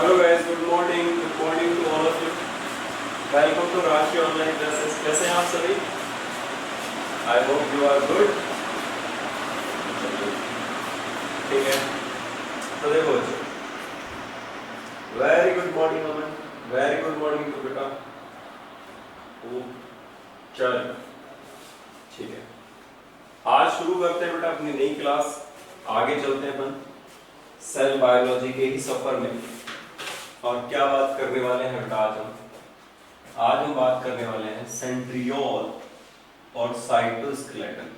Hello guys, good morning to all of you. Welcome to Rashi Online Classes. कैसे हैं आप सभी? I hope you are good. ठीक है. तो देखो बच्चों. Very good morning Aman. Very good morning to बेटा. चल. ठीक है. आज शुरू करते हैं बेटा अपनी नई क्लास. आगे चलते हैं अपन सेल बायोलॉजी के ही सफर में. और क्या बात करने वाले हैं बेटा आज हम बात करने वाले हैं सेंट्रियोल और साइटोस्केलेटन.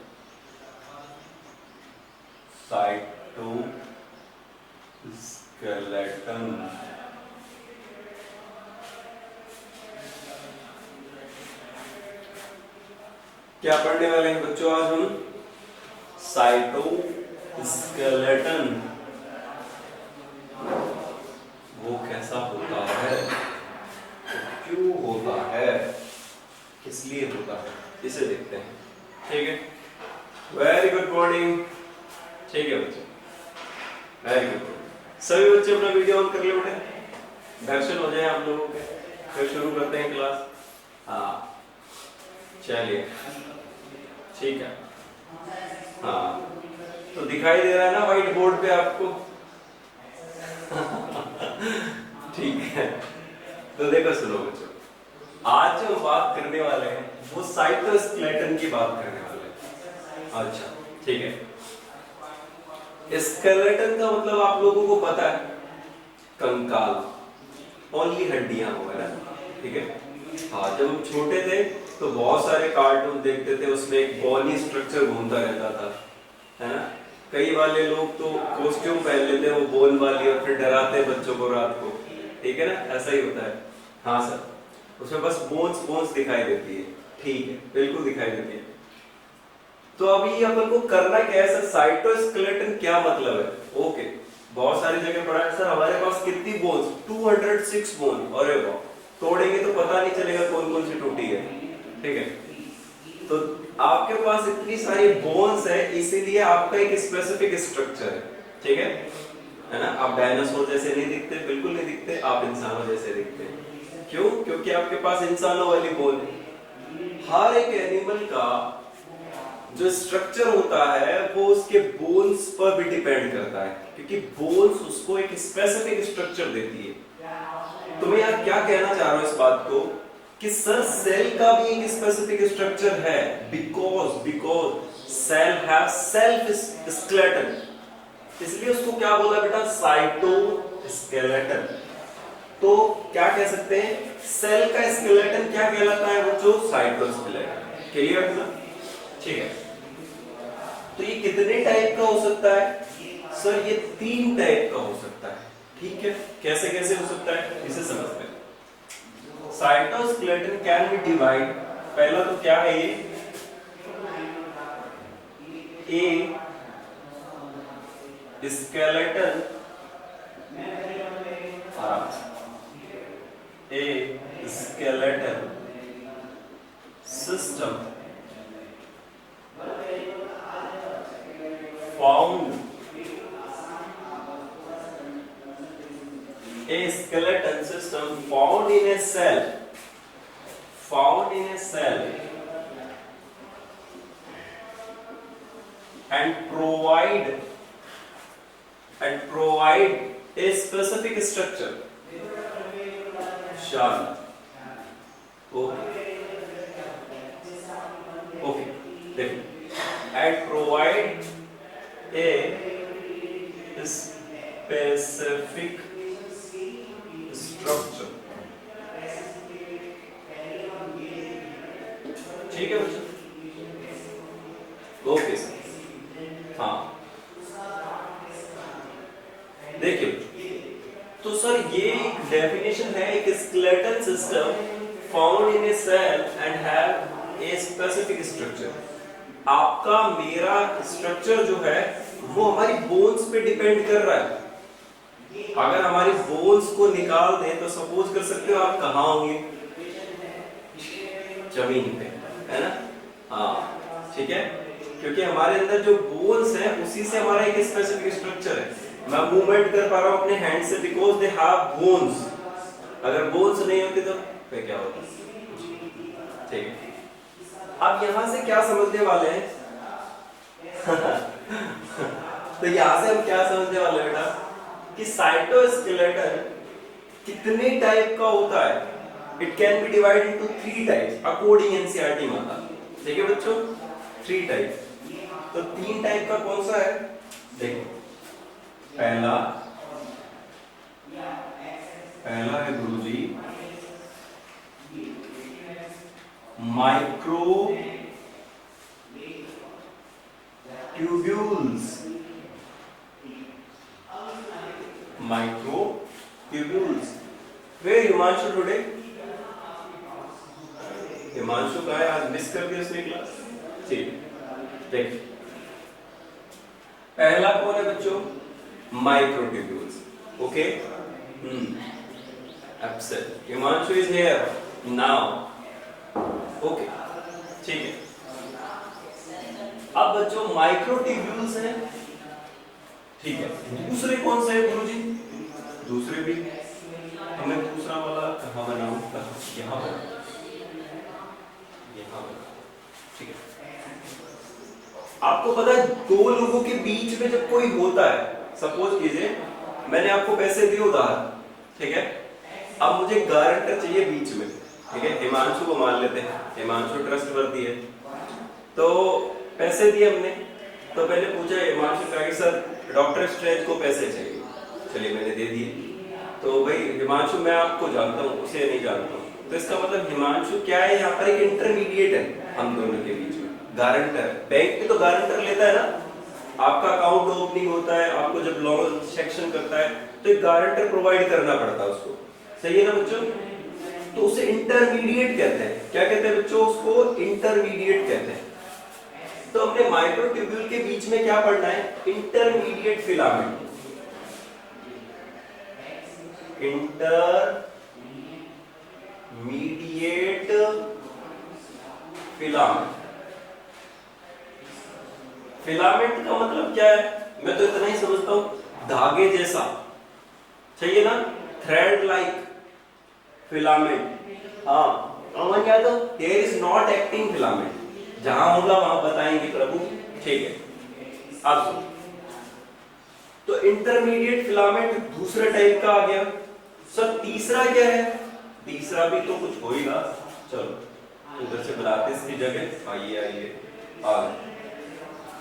क्या पढ़ने वाले हैं बच्चों आज हम? साइटोस्केलेटन. वो कैसा होता है, क्यों होता है, किस लिए होता है, इसे देखते हैं. ठीक है. Very good morning. ठीक है बच्चों, वेरी गुड. सभी बच्चे अपना वीडियो ऑन कर ले बेटे. दर्शन हो जाए आप लोगों के. फिर शुरू करते हैं क्लास. हाँ चलिए ठीक है. हाँ तो दिखाई दे रहा है ना व्हाइट बोर्ड पे आपको? ठीक है. तो देखो सुनो बच्चों, आज जो बात करने वाले हैं वो साइटोस्केलेटन की बात करने वाले हैं. अच्छा ठीक है. स्केलेटन का मतलब आप लोगों को पता है, कंकाल, ओनली हड्डियां वगैरह. ठीक है. हाँ जब हम छोटे थे तो बहुत सारे कार्टून देखते थे, उसमें एक बॉनी स्ट्रक्चर घूमता रहता था, है ना. कई वाले लोग तो कॉस्ट्यूम पहन लेते हैं वो बोन वाली और फिर डराते हैं बच्चों को रात को. ठीक है ना, ऐसा ही होता है. हाँ सर, उसमें बस बोन्स दिखाई देती है. ठीक है, बिल्कुल दिखाई देती है. तो अभी अपन को करना क्या है सर? साइटोस्केलेटन क्या मतलब है? ओके, बहुत सारी जगह पढ़ा है सर. हमारे पास कितनी बोन्स? 206 बोन. अरे वाह, तोड़ेंगे तो पता नहीं चलेगा कौन कौन सी टूटी है. ठीक है. तो आपके पास इतनी सारी बोन्स है, इसीलिए आपका एक स्पेसिफिक स्ट्रक्चर है. ठीक है ना. आप डायनासोर जैसे नहीं दिखते, बिल्कुल नहीं दिखते. आप इंसानों जैसे दिखते हैं. क्यों? क्योंकि आपके पास इंसानों वाली बोन है. हर एक एनिमल का जो स्ट्रक्चर होता है वो उसके बोन्स पर भी डिपेंड करता है, क्योंकि बोन्स उसको एक स्पेसिफिक स्ट्रक्चर देती है. तो मैं यार क्या कहना चाह रहा हूं इस बात को कि सर सेल का भी एक स्पेसिफिक स्ट्रक्चर है. Because cell have self skeleton, इसलिए उसको क्या बोला बेटा? साइटोस्केलेटन. तो क्या कह सकते हैं? सेल का स्केलेटन क्या कहलाता है बच्चों? साइटोस्केलेटन. क्लियर है ना? ठीक है. तो ये कितने टाइप का हो सकता है सर? ये 3 टाइप का हो सकता है. ठीक है. कैसे कैसे हो सकता है इसे समझते हैं. Cytoskeleton can be divide. पहला तो क्या है ये? A skeleton, a skeleton system found a skeleton system found in a cell and provide a specific structure. Sure. Okay देखो, and provide a specific structure. ठीक है बच्चों? Okay sir. हाँ देखिए, तो सर ये एक डेफिनेशन है. एक skeleton system found in a cell and have a specific structure. आपका मेरा स्ट्रक्चर जो है वो हमारी बोन्स पे डिपेंड कर रहा है. अगर हमारी बोन्स को निकाल दें तो सपोज कर सकते हो आप कहाँ होंगे? जमीन पे, है ना. हाँ ठीक है. क्योंकि हमारे अंदर जो बोन्स है उसी से हमारा एक स्पेसिफिक स्ट्रक्चर है. मैं मूवमेंट कर पा रहा हूं अपने हैंड से बिकॉज दे हैव बोन्स। अगर बोन्स नहीं होते तो फिर क्या होता? ठीक है, अब यहां से क्या समझने वाले हैं? तो यहां से हम क्या समझने वाले हैं बेटा कि साइटोस्केलेटन कितने टाइप का होता है? It can be divided into 3 types according NCERT माता। ठीक है बच्चों, 3 टाइप। तो 3 टाइप का कौन सा है? देखो, पहला है गुरुजी माइक्रो ट्यूब्यूल्स। वे हिमांशु टुडे, हिमांशु का है आज, मिस कर दिया उसने क्लास। ठीक, देख पहला कौन है बच्चों? Microtubules. Okay, absent. Himanshu is here now. Okay, ठीक है। अब बच्चों माइक्रोट्यूब्यूल्स हैं, ठीक है। दूसरे कौन से हैं गुरुजी? दूसरे भी हमें दूसरा वाला कहाँ बनाऊं? यहाँ बनाऊं, यहाँ बनाऊं, ठीक है। आपको पता है 2 लोगों के बीच में जब कोई होता है, सपोज कीजिए मैंने आपको पैसे दिए उधार, ठीक है। अब मुझे गारंटर चाहिए बीच में, ठीक है। हिमांशु को मान लेते हैं, हिमांशु ट्रस्टवर्दी है। तो पैसे दिए हमने, तो पहले पूछा हिमांशु का कि सर डॉक्टर स्ट्रेंज को पैसे चाहिए, चलिए मैंने दे दिए। तो भाई हिमांशु मैं आपको जानता हूँ, उसे नहीं जानता हूँ, तो इसका मतलब हिमांशु क्या है? यहाँ पर एक इंटरमीडिएट है हम दोनों के बीच में, गारंटर। बैंक में तो गारंटर लेता है ना, आपका अकाउंट ओपनिंग होता है, आपको जब लोन सेक्शन करता है तो एक गारंटर प्रोवाइड करना पड़ता है उसको, सही है ना बच्चों? तो उसे इंटरमीडिएट कहते हैं। क्या कहते हैं बच्चों? उसको इंटरमीडिएट कहते हैं। तो हमने माइक्रोट्यूब्यूल के बीच में क्या पढ़ना है? Intermediate filament. Intermediate filament. Filament का मतलब क्या है? मैं तो इतना ही समझता हूं, धागे जैसा, चाहिए ना, थ्रेड लाइक फिलामेंट। हाँ, Aman Yadav, there is not acting filament. जहां होगा वहां बताएंगे प्रभु, ठीक है। अब तो इंटरमीडिएट फिलामेंट दूसरे टाइप का आ गया। सर तीसरा क्या है? तीसरा भी तो कुछ होगा, चलो उधर से बुलाते इसकी जगह, आइए आइए आ।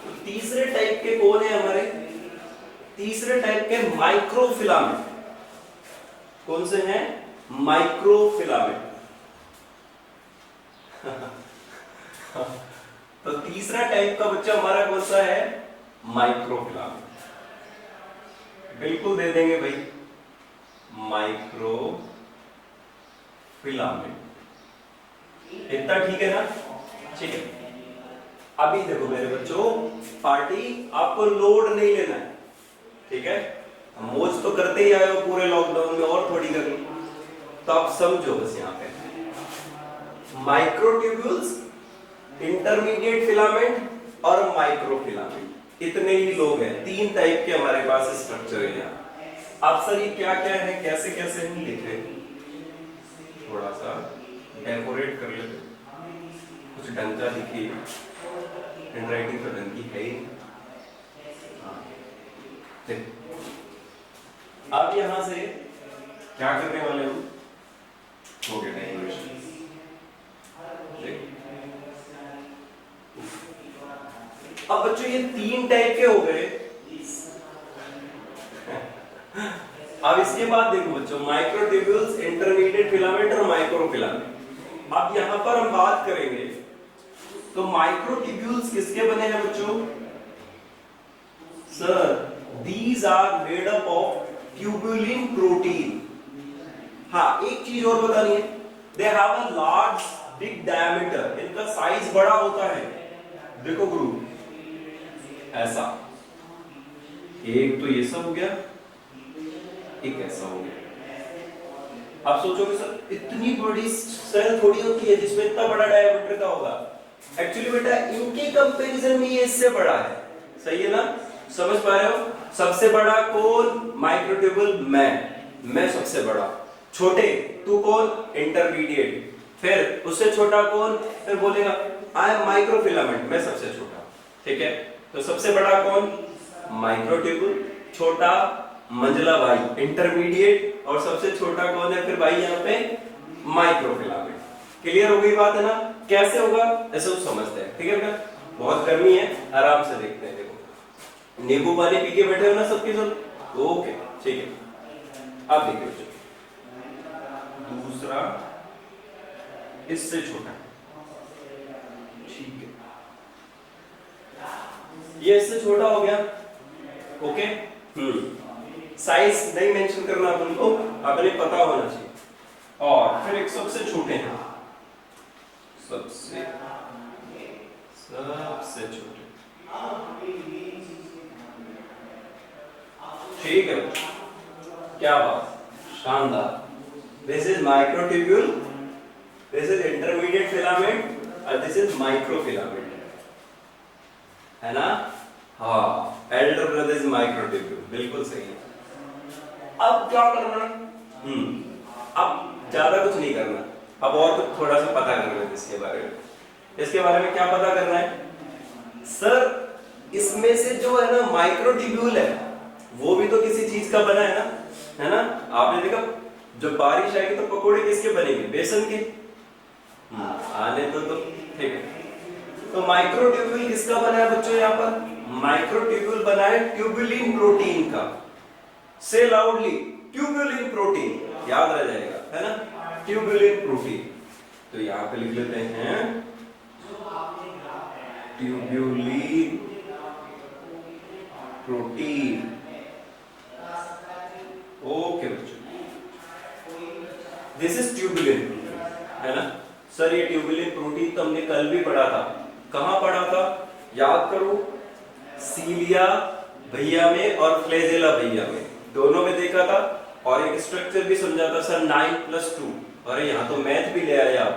तो तीसरे टाइप के कौन है हमारे? तीसरे टाइप के माइक्रोफिलामेंट। कौन से हैं? माइक्रोफिलामेंट। तो तीसरा टाइप का बच्चा हमारा कौन सा है? माइक्रोफिलामेंट। बिल्कुल दे देंगे भाई, माइक्रोफिलामेंट। इतना ठीक है ना? ठीक है। अभी देखो मेरे बच्चों, पार्टी आपको लोड नहीं लेना है, ठीक है। मौज तो करते ही आए हो पूरे लॉकडाउन में, और थोड़ी करनी, तो आप समझो बस यहाँ पे माइक्रोट्यूब्यूल्स, इंटरमीडिएट फिलामेंट और माइक्रोफिलामेंट, इतने ही लोग हैं। 3 टाइप के हमारे पास स्ट्रक्चर है यहाँ। आप सर ये क्या क्या है, कैसे कैसे नहीं लिख रहे? थोड़ा सा डेकोरेट कर लेते, कुछ ढंग का लिखिए। हैंडराइटिंग तो ढंग की है ही। अब यहां से क्या करने वाले हम? हो गया डेकोरेशन। अब बच्चों ये 3 टाइप के हो गए। अब इसके बाद देखो बच्चों, माइक्रोट्यूब्यूल्स, इंटरमीडिएट फिलामेंट और माइक्रोफिलामेंट। अब यहां पर हम बात करेंगे तो माइक्रोट्यूब्यूल्स किसके बने हैं बच्चों? Sir these are made up of tubulin protein. हाँ, एक चीज और बतानी है, they have a large big diameter, इनका साइज बड़ा होता है। देखो गुरु, ऐसा एक तो ये सब हो गया, एक ऐसा हो गया। आप सोचोगे सर इतनी बड़ी सेल थोड़ी होती है जिसमें इतना बड़ा डायमीटर का होगा। एक्चुअली बेटा इनके कंपैरिजन में ये इससे बड़ा है, सही है ना? समझ पा रहे हो? सबसे बड़ा कौन? माइक्रोट्यूबुल मैं सबसे बड़ा। छोटे तू कौन? इंटरमीडिएट। फिर उससे छोटा कौन? फिर बोलेगा आई एम माइक्रोफिलामेंट, मैं सबसे छोटा। ठीक है, तो सबसे बड़ा कौन? माइक्रोट्यूबुल, छोटा मंझला भाई इंटरमीडिएट, और सबसे छोटा कौन है फिर भाई यहाँ पे? माइक्रोफिलामेंट। क्लियर हो गई बात है ना? कैसे होगा ऐसे वो समझते हैं। ठीक है बेटा, बहुत गर्मी है, आराम से देखते हैं। देखो नींबू पानी पी के बैठे हो ना सबके सब? ओके ठीक है। अब देखिए दूसरा इससे छोटा, ठीक है, ये इससे छोटा हो गया। ओके, साइज नहीं मेंशन करना अपन को, अपने पता होना चाहिए। और फिर एक सबसे छोटे हैं, सबसे छोटे। ठीक है, क्या बात, शानदार। This is microtubule, this is intermediate filament और दिस इज माइक्रोफिलामेंट, है ना? हाँ, एल्डर ब्रदर इज माइक्रोट्यूब्यूल, बिल्कुल सही है। अब क्या करना? अब ज्यादा कुछ नहीं करना, अब और कुछ थोड़ा सा पता करना है इसके बारे में। इसके बारे में क्या पता करना है? सर इसमें से जो है ना माइक्रोट्यूब्यूल है, वो भी तो किसी चीज का बना है ना? आपने देखा जब बारिश आएगी तो पकोड़े किसके बनेंगे? बेसन के। आने तो ठीक है। तो माइक्रोट्यूब्यूल किसका बना है बच्चों? यहाँ पर माइक्रोट्यूब्यूल बना है ट्यूबुलिन प्रोटीन का। से लाउडली, ट्यूबुलिन प्रोटीन, याद रह जाएगा, है ना? Tubulin protein. तो यहाँ पे लिख लेते हैं ट्यूबुलिन प्रोटीन। ओके बच्चों, दिस इज ट्यूबुलिन, है ना? सर ये ट्यूबुलिन प्रोटीन तो हमने कल भी पढ़ा था। कहां पढ़ा था? याद करो, सीलिया भैया में और फ्लैजेला भैया में, दोनों में देखा था। और एक स्ट्रक्चर भी समझा था सर 9+2। अरे यहाँ तो मैथ भी ले आए आप।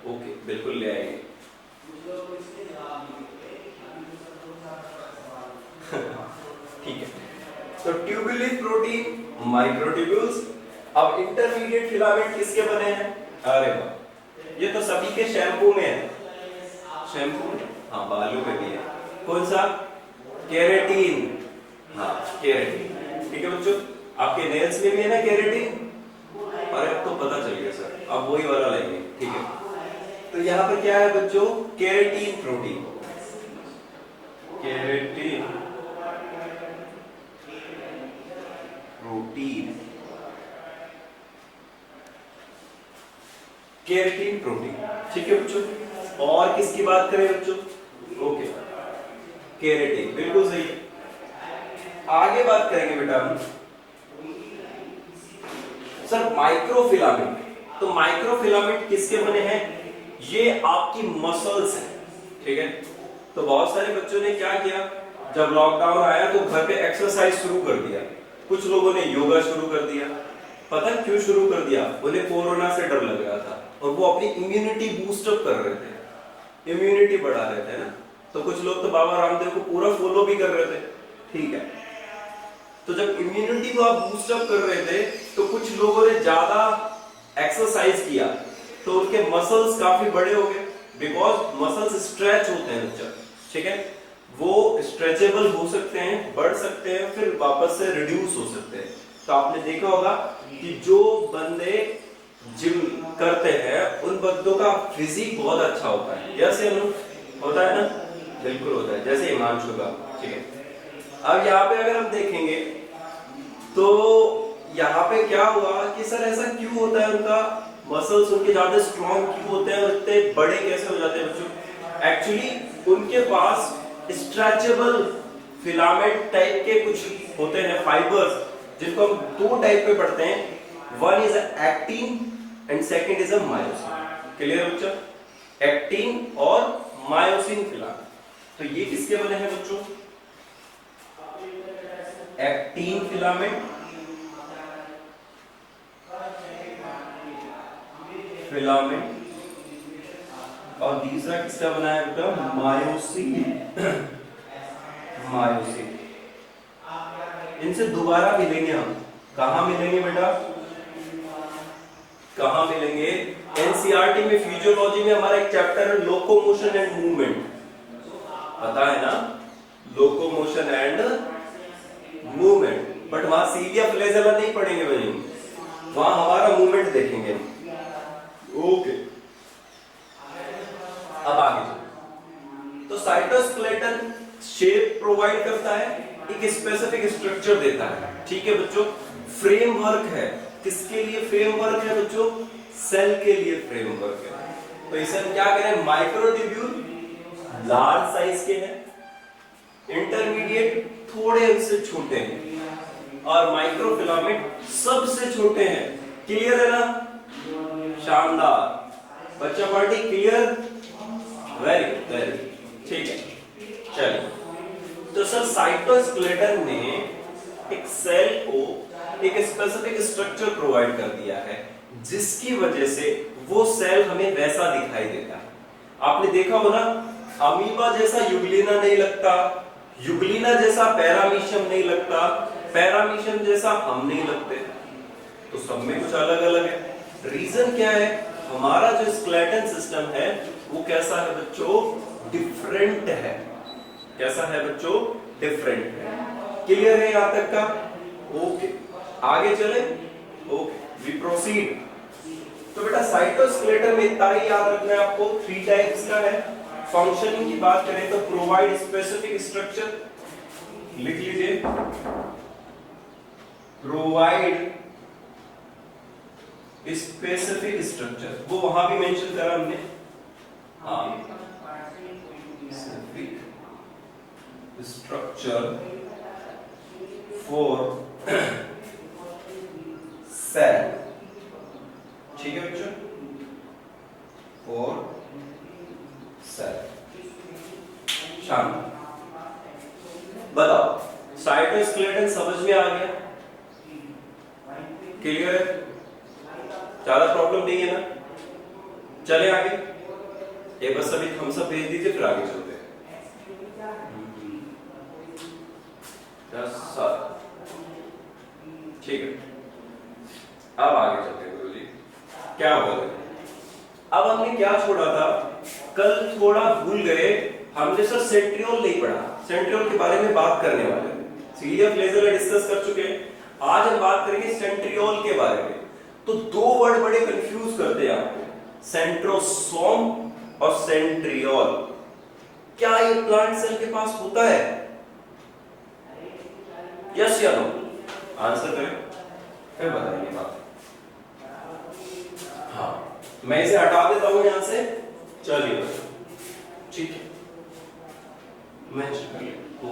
ओके, बिल्कुल ले आएंगे। ठीक है, तो ट्यूबुलिन प्रोटीन, माइक्रोट्यूब्यूल्स। अब इंटरमीडिएट फिलामेंट किसके बने हैं? अरे वाह, ये तो सभी के शैम्पू में है। शैम्पू में, हाँ बालों में भी है। कौन सा? केराटिन। हाँ केराटिन, ठीक है बच्चों। आपके नेल्स में भी है ना केराटिन? अरे अब तो पता चल गया सर, अब वही वाला लेंगे। ठीक है, तो यहाँ पर क्या है बच्चों? Keratin protein. Keratin protein, keratin protein, ठीक है बच्चों। और किसकी बात करें बच्चों? ओके, केराटिन, बिल्कुल सही है। आगे बात करेंगे बेटा हम सर माइक्रोफिलामेंट। तो माइक्रोफिलामेंट किसके बने हैं? ये आपकी मसल्स हैं। ठीक है, तो बहुत सारे बच्चों ने क्या किया, जब लॉकडाउन आया तो घर पे एक्सरसाइज शुरू कर दिया। कुछ लोगों ने योगा शुरू कर दिया। पता क्यों शुरू कर दिया? उन्हें कोरोना से डर लग रहा था और वो अपनी इम्यूनिटी बूस्ट अप कर रहे थे, इम्यूनिटी बढ़ा रहे थे ना। तो कुछ लोग तो बाबा रामदेव को पूरा फॉलो भी कर रहे थे। ठीक है, तो जब इम्यूनिटी को आप बूस्ट अप कर रहे थे तो कुछ लोगों ने ज्यादा एक्सरसाइज किया तो उनके मसल्स काफी बड़े हो गए, बिकॉज मसल्स स्ट्रेच होते हैं बच्चा। ठीक है, वो स्ट्रेचेबल हो सकते हैं, बढ़ सकते हैं, फिर वापस से रिड्यूस हो सकते हैं। तो आपने देखा होगा कि जो बंदे जिम करते हैं उन बंदों का फिजिक बहुत अच्छा होता है। यस या नो? होता है ना? बिल्कुल होता है, जैसे हिमांशु का। ठीक है, अब यहाँ पे अगर हम देखेंगे तो यहाँ पे क्या हुआ कि सर ऐसा क्यों होता है? उनका मसल्स उनके ज्यादा स्ट्रॉन्ग क्यों होते हैं और इतने बड़े कैसे हो जाते हैं बच्चों? एक्चुअली उनके पास स्ट्रेचेबल फिलामेंट टाइप के कुछ होते हैं फाइबर्स, जिनको हम दो टाइप पे पढ़ते हैं। One is actin and second is a myosin. Clear बच्चों? एक्टिन और मायोसिन फिलामेंट। तो ये किसके बने हैं बच्चों? एक्टिन फिलामेंट, और तीसरा किसका बना है बेटा? मायोसिन। मायोसिन। इनसे दोबारा मिलेंगे हम। कहां मिलेंगे बेटा, कहां मिलेंगे? एनसीईआरटी में फिजियोलॉजी में हमारा एक चैप्टर है लोकोमोशन एंड मूवमेंट, पता है ना, लोकोमोशन एंड मूवमेंट। बट वहां सीलिया फ्लैजेला नहीं पढ़ेंगे भाई, वहां हमारा मूवमेंट देखेंगे। ओके, अब आगे चलो। तो साइटोस्केलेटन शेप प्रोवाइड करता है, एक स्पेसिफिक स्ट्रक्चर देता है, ठीक है बच्चों। फ्रेमवर्क है, किसके लिए फ्रेमवर्क है बच्चों? सेल के लिए फ्रेमवर्क है। तो इसे हम क्या करें? माइक्रोट्यूब्यूल लार्ज साइज के हैं, इंटरमीडिएट थोड़े उससे छोटे हैं, और माइक्रोफिलामेंट सबसे छोटे हैं। क्लियर है ना? शानदार बच्चा पार्टी, क्लियर, वेरी वेरी ठीक है। चलिए, तो सर साइटोस्केलेटन ने एक सेल को एक स्पेसिफिक स्ट्रक्चर प्रोवाइड कर दिया है, जिसकी वजह से वो सेल हमें वैसा दिखाई देता है। आपने देखा हो ना, अमीबा जैसा यूग्लिना नहीं लगता, यूग्लिना जैसा पैरामीशियम नहीं लगता, पैरामीशियम जैसा हम नहीं लगते, तो सब में कुछ अलग अलग है। रीजन क्या है? हमारा जो स्केलेटन सिस्टम है वो कैसा है बच्चों? डिफरेंट है। कैसा है बच्चों? डिफरेंट है। क्लियर है यहां तक का? ओके, आगे चले। Okay, we proceed. तो बेटा साइटोस्केलेटन में इतना ही याद रखना है आपको, 3 टाइप्स का है। फंक्शनिंग की बात करें तो प्रोवाइड स्पेसिफिक स्ट्रक्चर, लिख लीजिए, प्रोवाइड स्पेसिफिक स्ट्रक्चर, वो वहां भी मेंशन करा हमने। हाँ, स्ट्रक्चर फॉर सेल, ठीक है बच्चों, फॉर सेल। शांत, बताओ साइटोस्केलेटन समझ में आ गया? क्लियर है? ज्यादा प्रॉब्लम नहीं है ना? चले आगे, एक बस अभी हम सब भेज दीजिए, फिर आगे चलते हैं। ठीक है, अब आगे चलते हैं गुरुजी। क्या बोल रहे? अब हमने क्या छोड़ा था? कल थोड़ा भूल गए, हमने सर सेंट्रियोल नहीं पढ़ा। सेंट्रियोल के बारे में बात करने वाले हैं, सीलिया फ्लैजेला डिस्कस कर चुके हैं, आज हम बात करेंगे सेंट्रियोल के बारे में। तो 2 वर्ड बड़े कंफ्यूज करते हैं आपको, सेंट्रोसोम और सेंट्रियोल। क्या ये प्लांट सेल के पास होता है? यस या नो? आंसर करें, फिर बताइए बात। हाँ, मैं इसे हटा देता हूं यहां से, चलिए ठीक है, मैं कर लिया। तो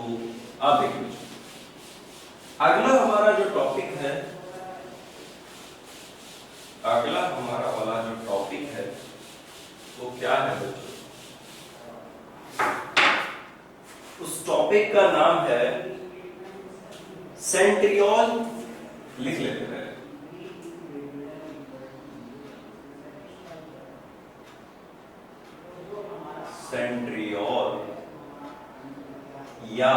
आप देखिए, अगला हमारा जो टॉपिक है, अगला हमारा वाला जो टॉपिक है वो क्या है बच्चों? उस टॉपिक का नाम है सेंट्रियोल, लिख लेते हैं। सेंट्रियोल या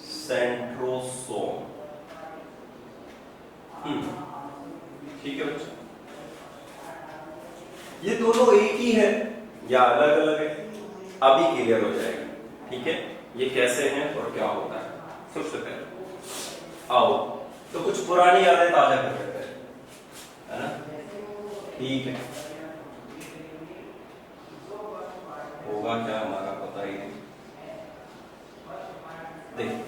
सेंट्रोसोम, ठीक है बच्चों। ये दोनों एक ही है या अलग अलग है? अभी क्लियर हो जाएगा, ठीक है, ये कैसे हैं और क्या होता है। सबसे पहले आओ तो कुछ पुरानी यादें ताजा कर लेते हैं, है ना? ठीक है, होगा क्या हमारा पता ही नहीं। देखिए,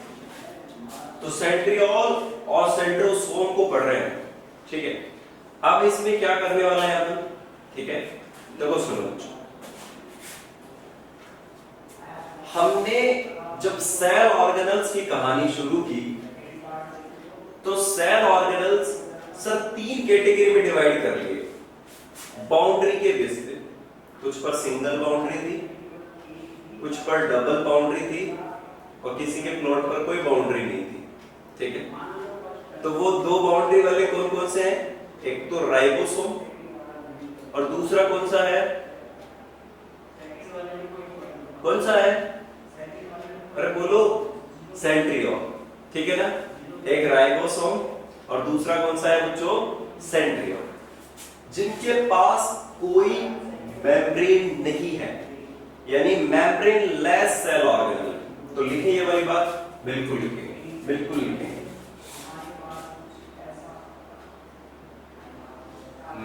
तो सेंट्रियोल और सेंट्रोसोम को पढ़ रहे हैं, ठीक है। अब इसमें क्या करने वाला है अपन, ठीक है, देखो सुनो बच्चों, हमने जब सेल ऑर्गेनल्स की कहानी शुरू की तो सेल ऑर्गेनल्स सर 3 कैटेगरी में डिवाइड कर लिए बाउंड्री के बेस पे। कुछ पर सिंगल बाउंड्री थी, कुछ पर डबल बाउंड्री थी, और किसी के प्लॉट पर कोई बाउंड्री नहीं थी, ठीक है। तो वो 2 बाउंड्री वाले कौन कौन से हैं? एक तो राइबोसोम और दूसरा कौन सा है? कौन सा है? अरे बोलो, सेंट्रियोल, ठीक है ना। एक राइबोसोम और दूसरा कौन सा है बच्चों, सेंट्रियोल, जिनके पास कोई मेम्ब्रेन नहीं है, यानी मेम्ब्रेन लेस सेल ऑर्गेनल। तो लिखें ये वाली बात, बिल्कुल लिखेंगे, बिल्कुल लिखेंगे।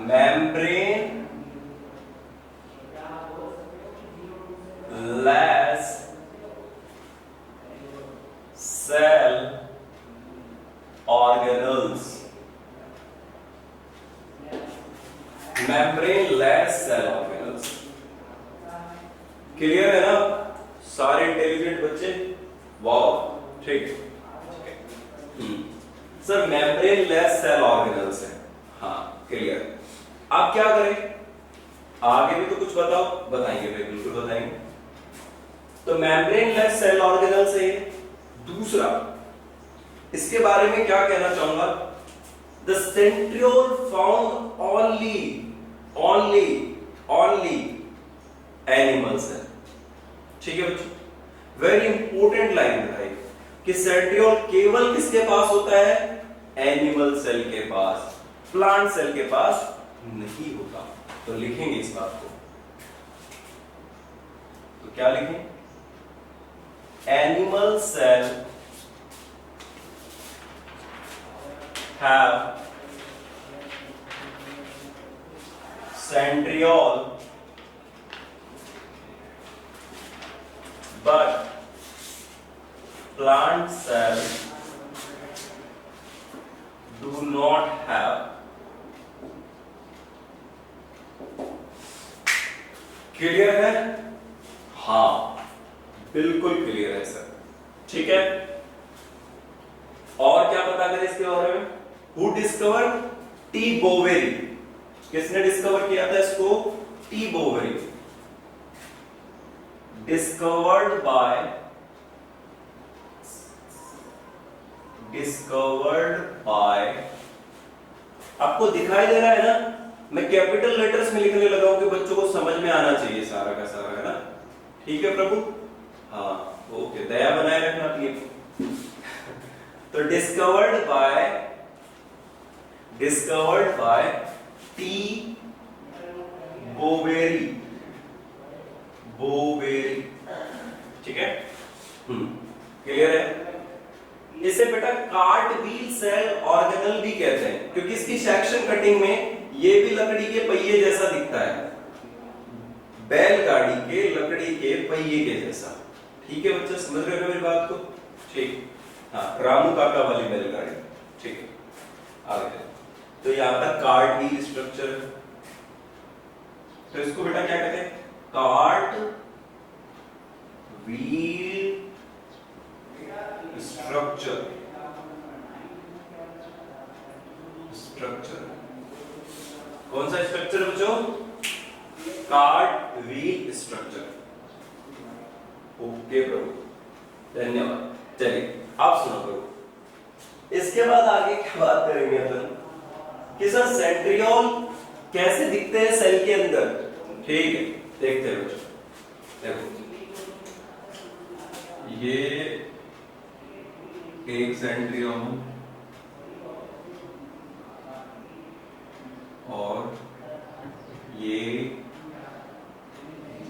Membrane less cell organelles, membrane less cell organelles. Clear है ना सारे इंटेलिजेंट बच्चे, वाह, ठीक है। Sir membrane less cell organelles है, हाँ क्लियर। आप क्या करें, आगे भी तो कुछ बताओ, बताएंगे, बिल्कुल बताएंगे। तो मेम्ब्रेन लेस सेल ऑर्गेनल्स है। दूसरा, इसके बारे में क्या कहना चाहूंगा, the centriole found only animals है, ठीक है बच्चों। वेरी इंपॉर्टेंट लाइन बताई कि सेंट्रियोल केवल किसके पास होता है, एनिमल सेल के पास, प्लांट सेल के पास नहीं होता। तो लिखेंगे इस बात को, तो क्या लिखें, animal cell have centriole but plant cells do not have। Clear है, हाँ बिल्कुल क्लियर है सर, ठीक है। और क्या पता करें इसके बारे में, हु डिस्कवर, टी बोवेरी, किसने डिस्कवर किया था इसको, टी बोवेरी, डिस्कवर्ड बाय, आपको दिखाई दे रहा है ना, मैं कैपिटल लेटर्स में लिखने लगा हूं कि बच्चों को समझ में आना चाहिए सारा का सारा, है ना, ठीक है प्रभु, हाँ ओके, दया बनाए रखना अपनी। तो डिस्कवर्ड बाय टी बोवेरी, ठीक है, क्लियर है। इसे बेटा कार्ट व्हील सेल ऑर्गेनल भी कहते हैं, क्योंकि इसकी सेक्शन कटिंग में ये भी लकड़ी के पहिए जैसा दिखता है, बैलगाड़ी के लकड़ी के पहिए के जैसा, ठीक है बच्चे, समझ रहे हो मेरी बात को, ठीक, हाँ रामू काका वाली बैलगाड़ी, ठीक है, आगे। तो यहां पर कार्ट व्हील स्ट्रक्चर, तो इसको बेटा क्या कहते हैं, कार्ट व्हील स्ट्रक्चर, कौन सा स्ट्रक्चर बच्चों, कार्ट व्हील स्ट्रक्चर, ओके प्रभु, धन्यवाद। चलिए आप सुनो प्रभु, इसके बाद आगे क्या बात करेंगे अपन कि सर सेंट्रियोल कैसे दिखते हैं सेल के अंदर, ठीक है, देखते हैं बच्चों, देखो ये एक सेंट्रियोल और ये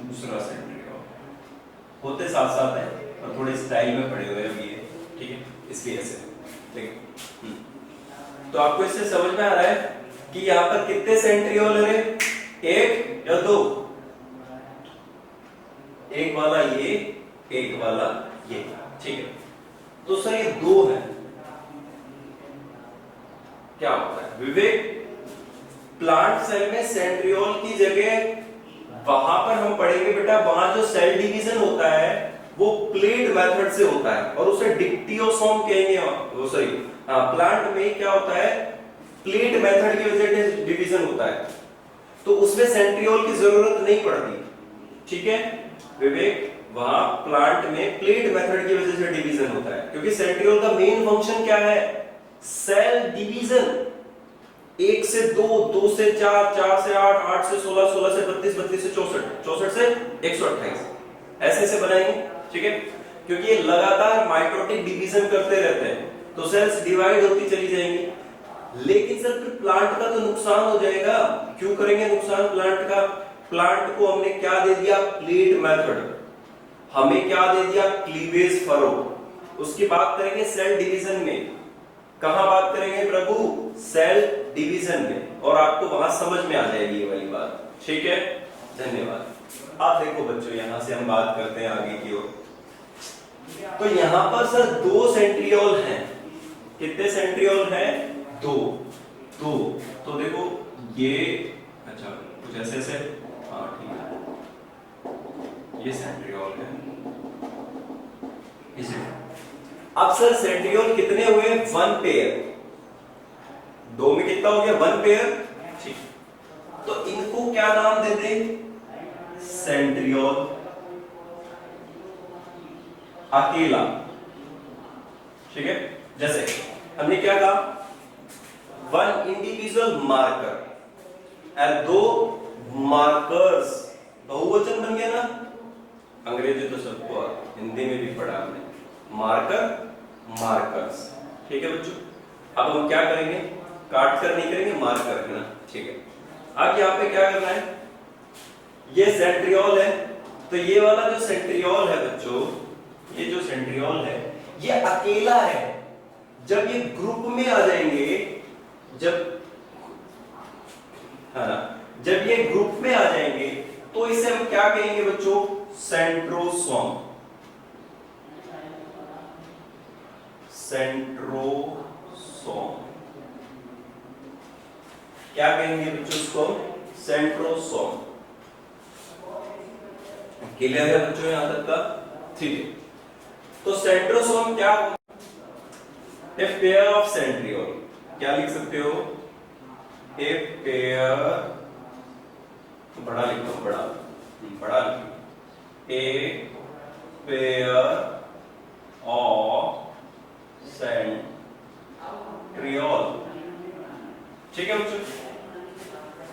दूसरा सेंट्रियोल, होते साथ साथ है और थोड़े स्टाइल में पड़े हुए हैं ये, ठीक है, इसलिए ऐसे, ठीक है। तो आपको इससे समझ में आ रहा है कि यहां पर कितने सेंट्रियोल है, एक या दो, एक वाला ये, एक वाला ये, ठीक है। तो सर ये दो है, क्या होता है विवेक, प्लांट सेल में सेंट्रियोल की जगह वहां पर हम पढ़ेंगे बेटा, वहां जो सेल डिवीजन होता है वो प्लेट मेथड से होता है और उसे डिक्टियोसोम कहेंगे, वो सही, प्लांट में क्या होता है, प्लेट मेथड की वजह से डिवीजन होता है, तो उसमें सेंट्रियोल की जरूरत नहीं पड़ती, ठीक है विवेक, वहां प्लांट में प्लेट मेथड की वजह से डिवीजन होता है, क्योंकि सेंट्रियोल का मेन फंक्शन क्या है, सेल डिवीजन, 1 से 2, 2 से 4, 4 से 8, 8 से 16, 16 से 32, 32 से 64, 64 से 128, ऐसे बनाएंगे, ठीक है। क्योंकि ये लगातार माइटोटिक डिवीजन करते रहते हैं तो सेल्स डिवाइड होती चली जाएंगी। लेकिन सर फिर प्लांट का तो नुकसान हो जाएगा। क्यों करेंगे नुकसान प्लांट का? प्लांट को हमने क्या दे दिया? Plate method. हमें क्या दे दिया? Cleavage furrow. उसकी बात करेंगे सेल डिवीजन में। कहां बात करेंगे प्रभु? सेल डिवीजन में। और आपको वहां समझ में आ जाएगी ये वाली बात। ठीक है, धन्यवाद। आप देखो बच्चों, यहां से हम बात करते हैं आगे की ओर। तो यहां पर सर 2 सेंट्रियोल हैं। कितने सेंट्रियोल हैं? 2। तो देखो ये, अच्छा कुछ ऐसे ऐसे, हाँ ठीक है, ये सेंट्रियोल है इसे। अब सर सेंट्रियोल कितने हुए? 1 पेयर। 2 में कितना हो गया? 1 पेयर। ठीक, तो इनको क्या नाम दे दे? सेंट्रियोल अकेला। ठीक है, जैसे हमने क्या कहा? 1 इंडिविजुअल मार्कर और 2 मार्कर्स। बहुवचन बन गया ना? अंग्रेजी तो सबको, हिंदी में भी पढ़ा हमने। Marker, markers. ठीक है बच्चों, अब हम क्या करेंगे? काट कर नहीं करेंगे, मार्कर है ना? ठीक है, अब यहाँ पे क्या करना है? ये सेंट्रियोल है, तो ये वाला जो सेंट्रियोल है बच्चों, ये जो सेंट्रियोल है ये अकेला है। जब ये ग्रुप में आ जाएंगे, जब ये ग्रुप में आ जाएंगे तो इसे हम क्या कहेंगे बच्चों? सेंट्रोसोम। सेंट्रोसोम क्या कहेंगे बच्चों? इसको सेंट्रोसोम। क्लियर है बच्चों यहां तक का? ठीक है, तो सेंट्रोसोम क्या? A pair of centriole. क्या लिख सकते हो? ए पेयर, बड़ा लिखो, बड़ा लिखो। A pair of centriole. ठीक है बच्चों,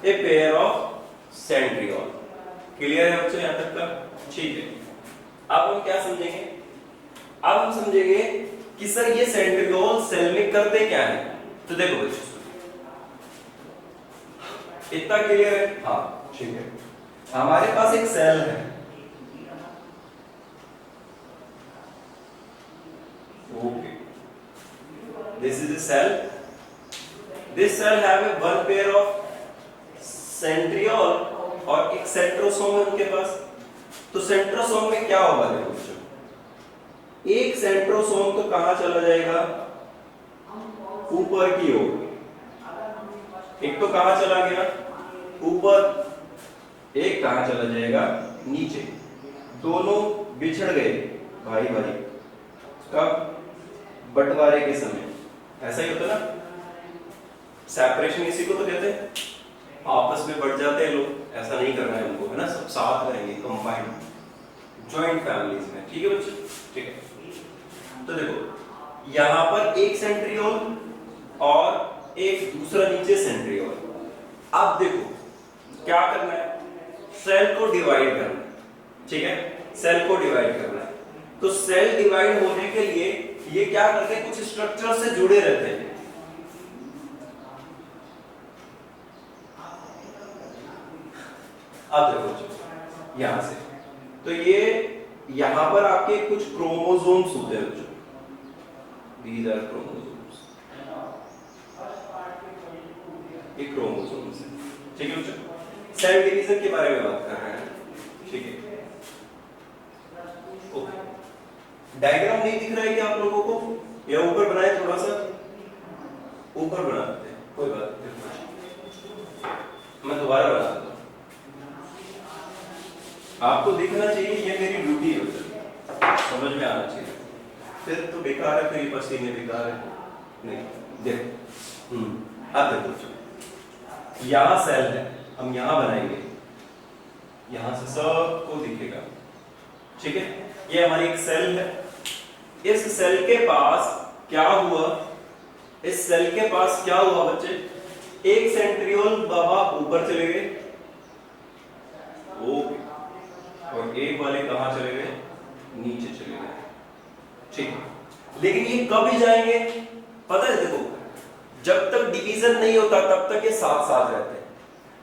a pair of centriole. Clear है बच्चों यहां तक का? ठीक है, अब हम क्या समझेंगे? अब हम समझेंगे कि सर ये सेंट्रियोल सेल में करते क्या है। तो देखो बच्चों, इतना क्लियर है? हाँ ठीक है, हमारे पास एक सेल है, okay, this is a cell. This cell have a 1 pair of centriole और एक सेंट्रोसोम है उनके पास। तो सेंट्रोसोम में क्या होगा? देखो बच्चों, एक सेंट्रोसोम तो कहां चला जाएगा? ऊपर की ओर। एक तो कहां चला गया? ऊपर। एक कहां चला जाएगा? नीचे। दोनों बिछड़ गए भाई भाई। कब? बंटवारे के समय। ऐसा ही होता ना, सेपरेशन इसी को तो कहते हैं। आपस में बढ़ जाते हैं लोग, ऐसा नहीं करना है उनको, है ना? सब साथ रहेंगे, कंबाइंड, जॉइंट फैमिलीज में। ठीक है बच्चों? ठीक है, तो देखो यहां पर एक सेंट्रियोल और एक दूसरा नीचे सेंट्रियोल। अब देखो क्या करना है? सेल को डिवाइड करना है। ठीक है, सेल को डिवाइड करना है। तो सेल डिवाइड होने के लिए ये क्या करते हैं? कुछ स्ट्रक्चर से जुड़े रहते हैं। अब देखो यहां से, तो ये यहां पर आपके कुछ क्रोमोसोम्स होते हैं बच्चों। These are chromosomes. ये क्रोमोसोम्स हैं। ठीक है बच्चों, सेल डिवीजन के बारे में बात कर रहे हैं। ठीक है, ओके। डायग्राम नहीं दिख रहा है क्या आप लोगों को? या ऊपर बनाए, थोड़ा सा ऊपर बना देते हैं, कोई बात नहीं, मैं दोबारा बना देता हूं। आपको दिखना चाहिए, ये मेरी ड्यूटी है, समझ में आना चाहिए। फिर तो बेकार है, फिर ये पसीने बेकार है। नहीं, देखो अब देखो, यहां सेल है, हम यहां बनाएंगे, यहां से सबको दिखेगा। ठीक है, ये हमारी एक सेल है। इस सेल के पास क्या हुआ? इस सेल के पास क्या हुआ बच्चे? एक सेंट्रियोल बाबा ऊपर चले गए, ओके, और एक वाले कहां चले गए? नीचे चले गए। ठीक है, लेकिन ये कब ही जाएंगे पता है? देखो, जब तक डिवीजन नहीं होता तब तक ये साथ साथ रहते हैं,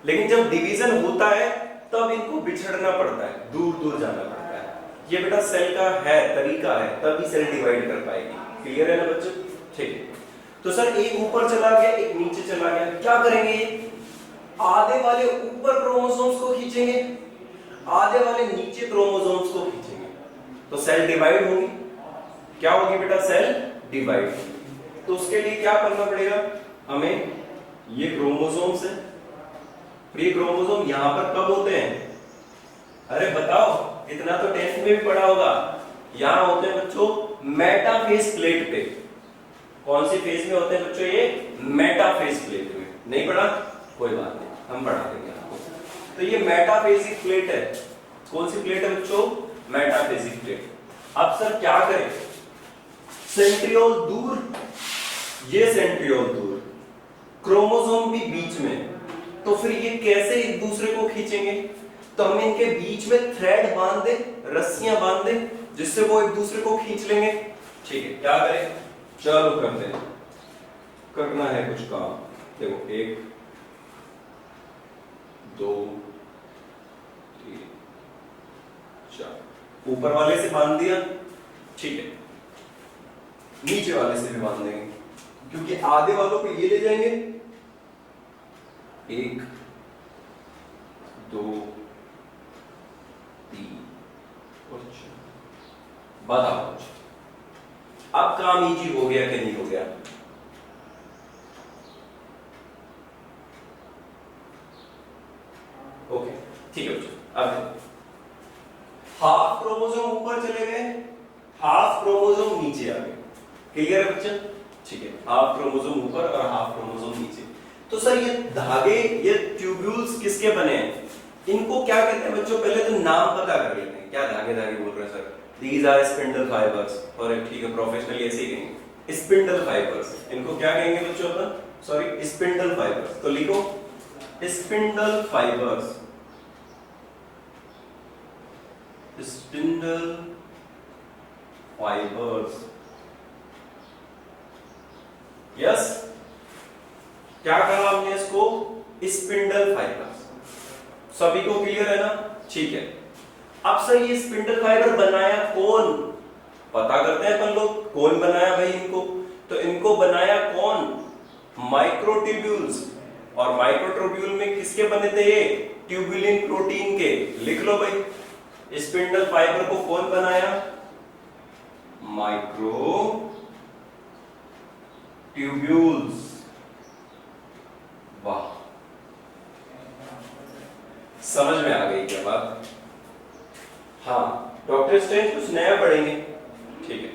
लेकिन जब डिवीजन होता है तब इनको बिछड़ना पड़ता है, दूर दूर जाना पड़ता है। ये बेटा सेल का है तरीका है, तभी सेल डिवाइड कर पाएगी। क्लियर है ना बच्चों? ठीक है, तो सर एक ऊपर चला गया एक नीचे चला गया, क्या करेंगे? आधे वाले ऊपर क्रोमोसोम्स को खींचेंगे, आधे वाले नीचे क्रोमोसोम्स को खींचेंगे, तो सेल डिवाइड होगी। क्या होगी बेटा? Cell divide. तो उसके लिए क्या करना पड़ेगा हमें? ये क्रोमोसोम्स है, ये क्रोमोसोम यहां पर कब होते हैं? अरे बताओ, इतना तो 10th में भी पढ़ा होगा। यहां होते हैं बच्चों मेटाफेज प्लेट पे। कौन सी फेज में होते हैं बच्चों? ये मेटाफेज प्लेट में। नहीं पढ़ा? कोई बात नहीं, हम पढ़ा देंगे आपको। तो ये मेटाफेजिक प्लेट है। कौन सी प्लेट है बच्चों? Metaphasic plate. अब सर क्या करें? सेंट्रियोल दूर, ये सेंट्रियोल दूर, क्रोमोसोम भी बीच में, तो फिर ये कैसे एक दूसरे को खींचेंगे? तो हम इनके बीच में थ्रेड बांध दे, रस्सियां बांध दे, जिससे वो एक दूसरे को खींच लेंगे। ठीक है, क्या करें? चलो करते हैं, करना है कुछ काम। देखो, 1 2 3 4, ऊपर वाले से बांध दिया, ठीक है, नीचे वाले से भी बांध देंगे, क्योंकि आधे वालों को ये ले जाएंगे। 1 2 3 और 4। बताओ अब काम इजी हो गया कि नहीं हो गया? ओके, ठीक है बच्चों। अब हाफ क्रोमोसोम ऊपर चले गए, हाफ क्रोमोसोम नीचे आ गए। क्लियर है बच्चा? ठीक है, हाफ क्रोमोसोम ऊपर और हाफ क्रोमोसोम नीचे। तो सर ये धागे, ये ट्यूब्यूल्स किसके बने हैं? इनको क्या कहते हैं बच्चों? पहले तो नाम पता कर लेते हैं। क्या धागे धागे बोल रहे हैं sir? These are spindle fibers। और ठीक है, प्रोफेशनली ऐसे ही कहेंगे, स्पिंडल फाइबर्स। इनको क्या कहेंगे बच्चों अपन? Sorry, spindle fibres. तो लिखो spindle fibres, spindle fibres. Yes, क्या कहा हमने इसको? Spindle fibres. सभी को क्लियर है ना? ठीक है। अब सर ये स्पिंडल फाइबर बनाया कौन? पता करते हैं अपन लोग, कौन बनाया भाई इनको? तो इनको बनाया कौन? माइक्रोट्यूब्यूल्स। और माइक्रोट्यूब्यूल में किसके बने थे ये? ट्यूबुलिन प्रोटीन के। लिख लो भाई, स्पिंडल फाइबर को कौन बनाया? Micro tubules. वाह, समझ में आ गई क्या बात? हाँ, डॉक्टर स्ट्रेंज कुछ नया पढ़ेंगे। ठीक है,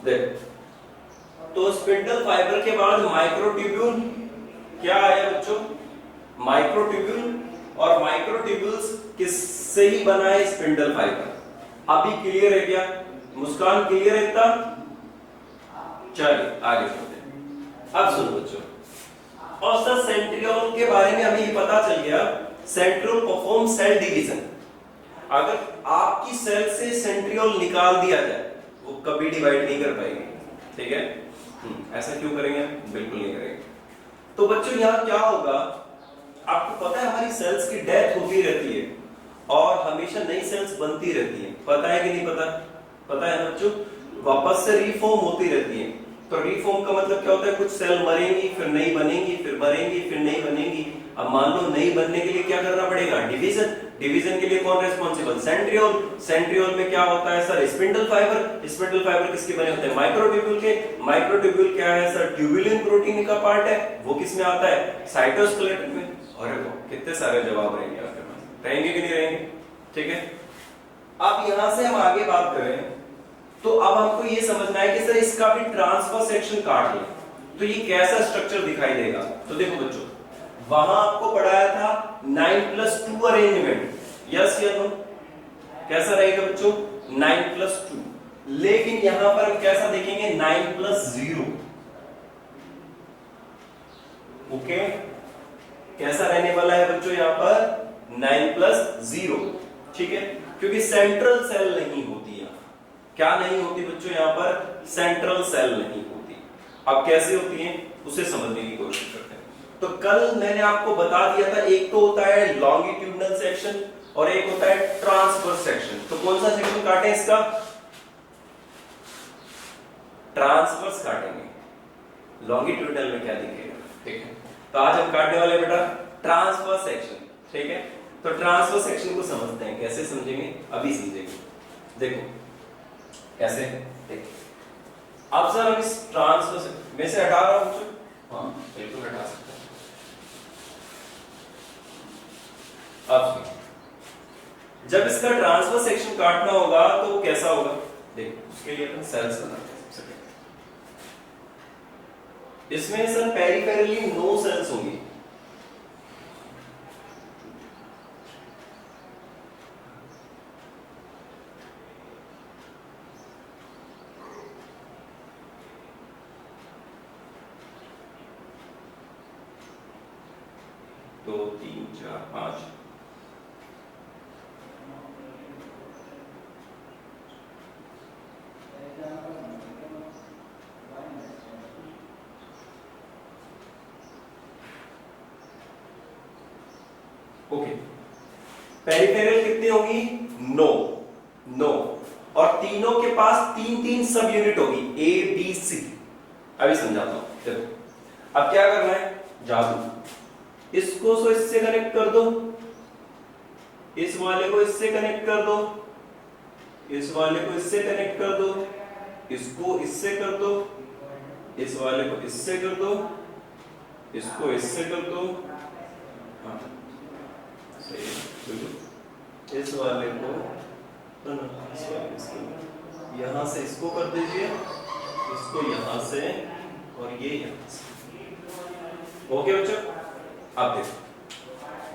देख, तो स्पिंडल फाइबर के बाद माइक्रोट्यूब्यूल क्या आया बच्चों? माइक्रोट्यूब्यूल। और माइक्रोट्यूब्यूल्स किससे ही बना है? Spindle fibre. अभी क्लियर है क्या? मुस्कान क्लियर है इतना? चलिए आगे चलते हैं। अब सुनो बच्चों, और सर सेंट्रियोल के बारे में हमें पता चल गया, सेंट्रियोल परफॉर्म सेल डिवीजन। अगर आपकी सेल से सेंट्रियोल निकाल दिया जाए, वो कभी डिवाइड नहीं कर पाएंगे। ठीक है, ऐसा क्यों करेंगे? बिल्कुल नहीं करेंगे। तो बच्चों यहां क्या होगा? आपको पता है हमारी सेल्स की डेथ होती रहती है और हमेशा नई सेल्स बनती रहती हैं। पता है कि नहीं पता? पता है ना बच्चों? वापस से रीफॉर्म होती रहती है। तो रीफॉर्म का मतलब क्या होता है? कुछ सेल मरेंगी, फिर नई बनेंगी, फिर मरेंगी, फिर नई बनेंगी। अब मान लो नई बनने के लिए क्या करना पड़ेगा? डिवीजन। डिवीजन के लिए कौन रिस्पांसिबल? सेंट्रियोल। सेंट्रियोल में क्या होता है sir? Spindle fibre. Spindle fibre किसके बने होते हैं? माइक्रोट्यूब्यूल के। माइक्रोट्यूब्यूल क्या है सर? ट्यूबुलिन प्रोटीन का पार्ट है। वो किस में आता है? साइटोस्केलेटन में। अरे कितने सारे जवाब रहेंगे आपके पास, रहेंगे कि नहीं रहेंगे? ठीक है, अब यहां से हम आगे बात करें तो अब हमको ये समझना है कि सर इसका भी ट्रांसफर सेक्शन काट लें तो ये कैसा स्ट्रक्चर दिखाई देगा। तो देखो बच्चों, वहां आपको पढ़ाया था 9+2 अरेंजमेंट, यस या नो? कैसा रहेगा बच्चों? 9+2। लेकिन यहां पर हम कैसा देखेंगे? 9+0। ओके, कैसा रहने वाला है बच्चों यहां पर? 9+0। ठीक है, क्योंकि सेंट्रल सेल नहीं होती है। क्या नहीं होती बच्चों यहाँ पर? सेंट्रल सेल नहीं होती। अब कैसे होती है उसे समझने की कोशिश करते हैं। तो कल मैंने आपको बता दिया था एक तो होता है लॉन्गिट्यूडनल सेक्शन और एक होता है ट्रांसवर्स सेक्शन। तो कौन सा सेक्शन काटे इसका? ट्रांसवर्स काटेंगे। लॉन्गिट्यूडनल में क्या दिखेगा? ठीक है, तो आज हम काटने वाले बेटा ट्रांसवर्स सेक्शन। ठीक है, तो ट्रांसवर्स सेक्शन को समझते हैं। कैसे समझेंगे? अभी समझेंगे। देखो कैसे, देखो अब सर हम इस ट्रांसवर्स में से हटा रहा हूं। हाँ बिल्कुल हटा सकते हैं। अब जब इसका ट्रांसवर्स सेक्शन काटना होगा तो कैसा होगा? देखो उसके लिए अपन सेल्स बनाते हैं। सबसे पहले इसमें सर पेरिफेरली 9 सेल्स होंगी। दो, तीन, चार, पांच। ओके, पेरिफेरल कितनी होगी? 9 और तीनों के पास 3 सब यूनिट होगी, ए बी सी। अभी समझाता हूं। देखो अब क्या करना है? जादू। इसको तो इससे कनेक्ट कर दो, इस वाले को इससे कनेक्ट कर दो, इस वाले को इससे कनेक्ट कर दो, इसको इससे कर दो, इस वाले को इससे कर दो, इसको इससे कर दो। हाँ सही है। इस वाले को यहां से इसको कर दीजिए, इसको यहां से और ये यहां से। ओके बच्चों, अब देखो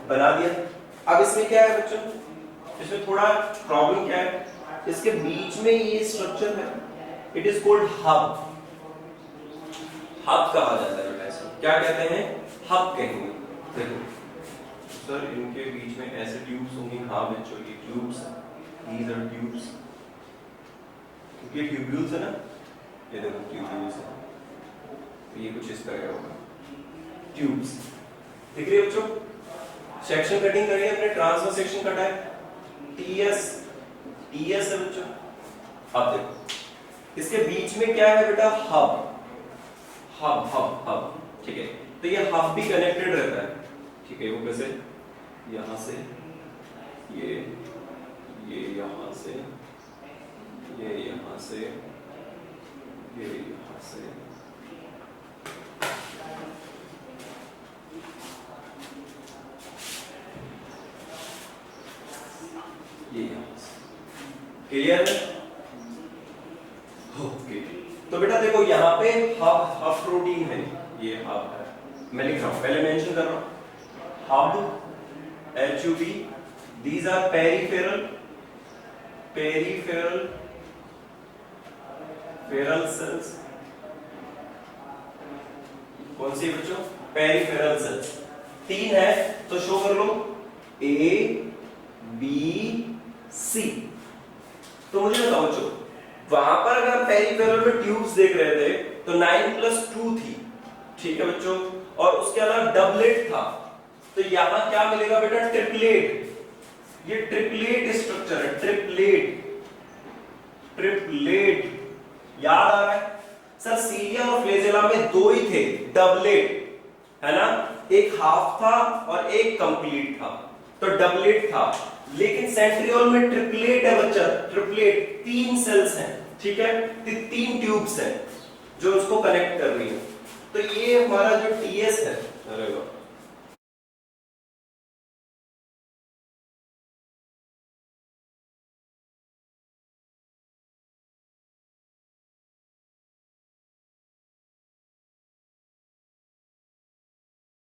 बना दिया। अब इसमें क्या है बच्चों? इसमें थोड़ा प्रॉब्लम क्या है? इसके बीच में ये स्ट्रक्चर है, it is called hub. Hub कहा जाता है बेटा इसको। क्या कहते हैं? हब कहेंगे। देखो सर इनके बीच में ऐसे ट्यूब्स होंगी। हाँ बच्चों ये ट्यूब्स, these are ट्यूब्स। ये ट्यूब्यूल्स है ना, ये देखो ट्यूब्यूल्स है। तो ये कुछ इस तरह होगा, ट्यूब्स। दिख रही है बच्चों? सेक्शन कटिंग करी है हमने, ट्रांसवर्स सेक्शन कटा है, टीएस है बच्चों। अब देखो इसके बीच में क्या है बेटा? हब। ठीक है, तो ये हब भी कनेक्टेड रहता है। ठीक है, वो कैसे? यहां से ये यहां से, ये यहां से, ये यहां से, ये यहां से। क्लियर है? ओके, तो बेटा देखो यहाँ पे हब प्रोटीन है, ये हब है। मैं लिख रहा हूं, पहले मेंशन कर रहा हूं। Hub HUB, these are peripheral cells। कौन सी बच्चों? Peripheral sales. 3 है तो शो कर लो, A B C। तो मुझे बताओ बच्चों, वहां पर अगर पेरिफेरल में ट्यूब्स देख रहे थे तो 9+2 थी। ठीक है बच्चों, और उसके अलावा डबलेट था। तो यहां क्या मिलेगा बेटा? ट्रिपलेट। ये ट्रिपलेट स्ट्रक्चर है, ट्रिपलेट। याद आ रहा है सर? सीलिया और फ्लेजेला में 2 ही थे, डबलेट है ना, एक हाफ था और एक कंप्लीट था, तो डबलेट था। लेकिन सेंट्रियोल में ट्रिपलेट है बच्चा, ट्रिपलेट। 3 सेल्स हैं। ठीक है, 3 ट्यूब्स हैं जो उसको कनेक्ट कर रही है। तो ये हमारा जो टीएस है, अरे वाह